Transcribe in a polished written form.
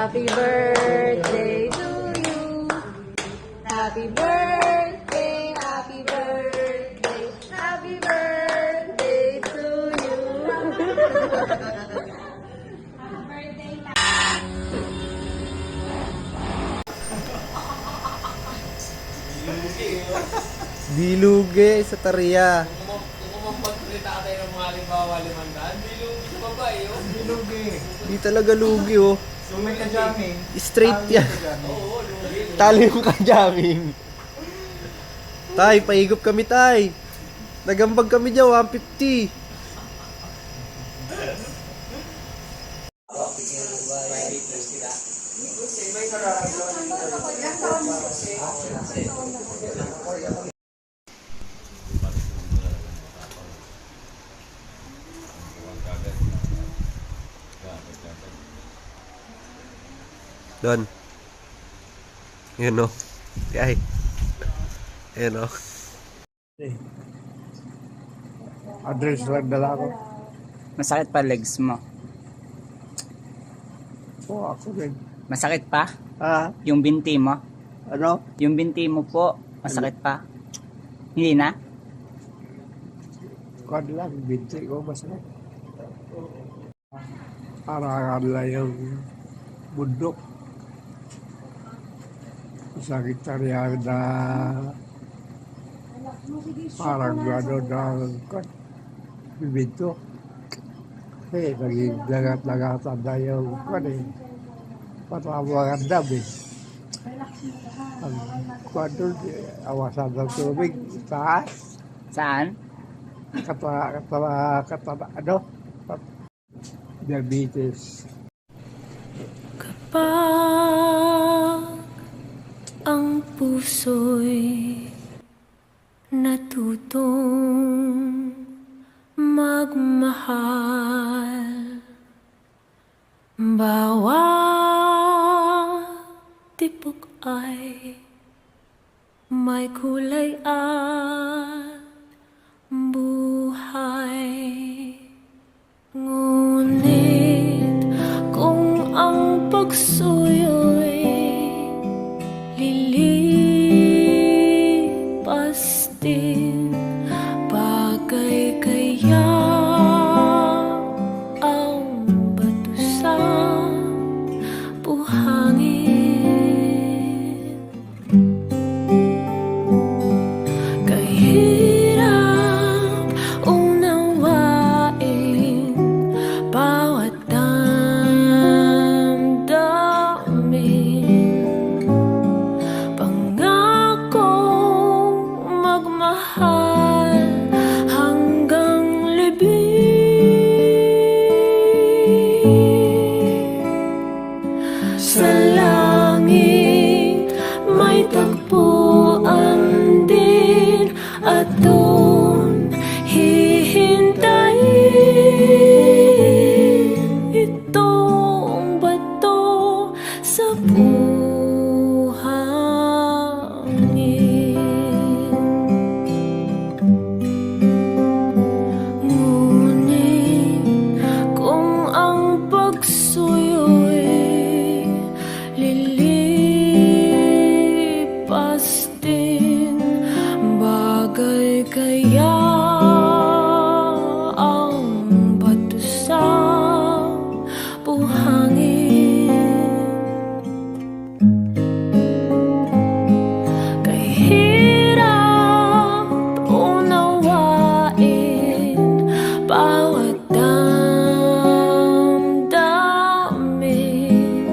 Happy birthday to you. Happy birthday, happy birthday, happy birthday to you. Dilugi sa tariya. Kung magsalita tayo ng mga halimbawa 500, di lugi sa babae, oh. Lugi. Di talaga lugi oh. So may kajaming. Straight yan. Oo, lugi. Tali yung kajaming. Tay, paigop kami tay. Nagambag kami dyan, 150. Don. Yun o. Ay. Yun o. Address lang dala ko. Masakit pa legs mo. Oo, ako rin. Masakit pa? Ah, Yung binti mo? ano? Yung binti mo po, masakit pa? Hindi na? Kwan lang, binti ko masarap. Para lang yung bundok. Sa gitarya na parang gano'n na bibinto. Eh, naging lagat-lagatan na yung kwan eh. Patawangan dami. Ang kwan doon, awasan ng tubig, taas. Saan? Ano? Diabetes. Kapag ang puso'y natutong magmahal, bawat tipok ay may kulay at buhay. Ngunit kung ang pagsuyo'y lilipas din, bagay kaya ang bato sa buhangin. Kahirap unawain bawat damdamin, pangakong magmahal hanggang libing. Sa langit may tagpuan din at doon hihintayin itong bato sa buhangin. Ngunit kung ang pagsuyo'y lilipas din, bagay kaya ang bato sa buhangin. Kahirap unawain bawat damdamin,